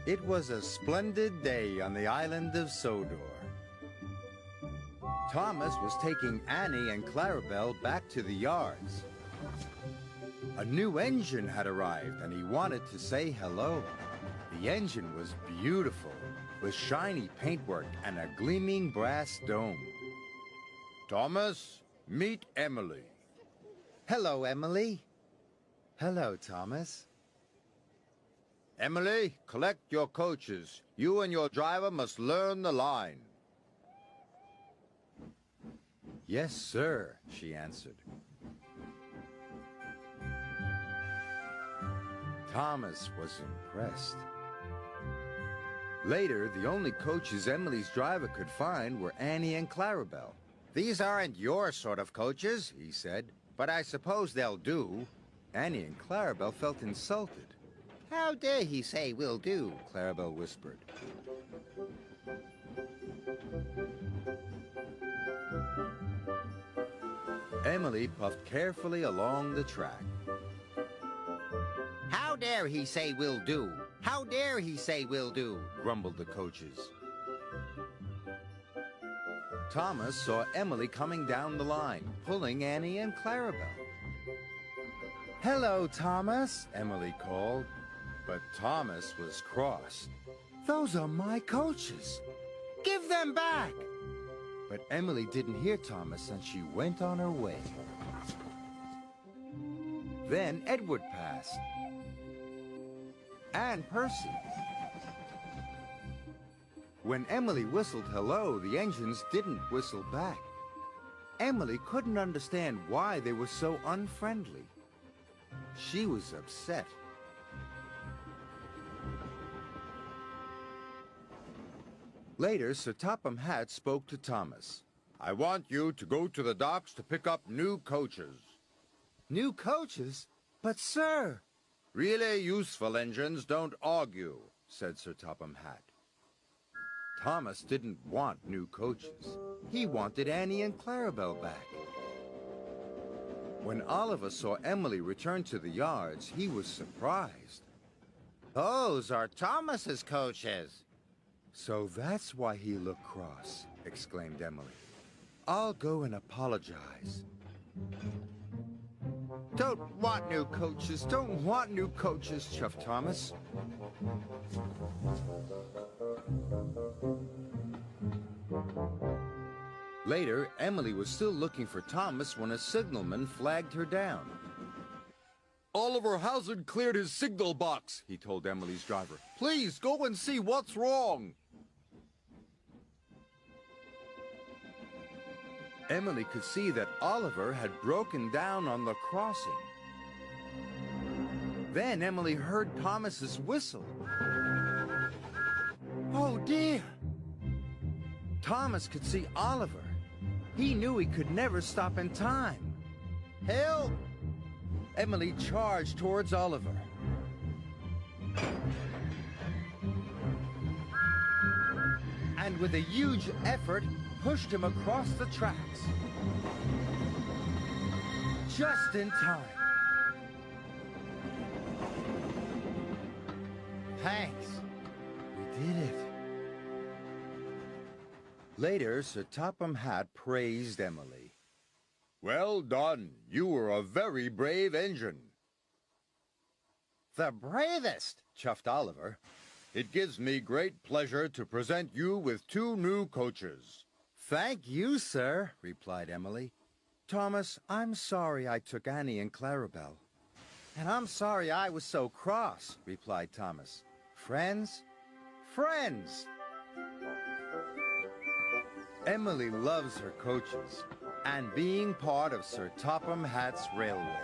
It was a splendid day on the island of Sodor. Thomas was taking Annie and Clarabelle back to the yards. A new engine had arrived and he wanted to say hello. The engine was beautiful, with shiny paintwork and a gleaming brass dome. Thomas, meet Emily. Hello, Emily. Hello, Thomas. Emily, collect your coaches. You and your driver must learn the line. Yes, sir, she answered. Thomas was impressed. Later, the only coaches Emily's driver could find were Annie and Clarabelle. These aren't your sort of coaches, he said, but I suppose they'll do. Annie and Clarabelle felt insulted. How dare he say will do, Clarabelle whispered. Emily puffed carefully along the track. How dare he say will do? How dare he say will do? Grumbled the coaches. Thomas saw Emily coming down the line, pulling Annie and Clarabelle. Hello, Thomas, Emily called. But Thomas was cross. Those are my coaches. Give them back! But Emily didn't hear Thomas and she went on her way. Then Edward passed. And Percy. When Emily whistled hello, the engines didn't whistle back. Emily couldn't understand why they were so unfriendly. She was upset. Later, Sir Topham Hatt spoke to Thomas. I want you to go to the docks to pick up new coaches. New coaches? But, sir... Really useful engines don't argue, said Sir Topham Hatt. Thomas didn't want new coaches. He wanted Annie and Clarabelle back. When Oliver saw Emily return to the yards, he was surprised. Those are Thomas's coaches. So that's why he looked cross, exclaimed Emily. I'll go and apologize. Don't want new coaches, chuffed Thomas. Later, Emily was still looking for Thomas when a signalman flagged her down. Oliver hasn't cleared his signal box, he told Emily's driver. Please go and see what's wrong. Emily could see that Oliver had broken down on the crossing. Then Emily heard Thomas's whistle. Oh dear! Thomas could see Oliver. He knew he could never stop in time. Help! Emily charged towards Oliver. And with a huge effort, pushed him across the tracks. Just in time. Thanks. We did it. Later, Sir Topham Hatt praised Emily. Well done. You were a very brave engine. The bravest, chuffed Oliver. It gives me great pleasure to present you with 2 new coaches. Thank you, sir, replied Emily. Thomas, I'm sorry I took Annie and Clarabelle. And I'm sorry I was so cross, replied Thomas. Friends? Friends! Emily loves her coaches and being part of Sir Topham Hatt's railway.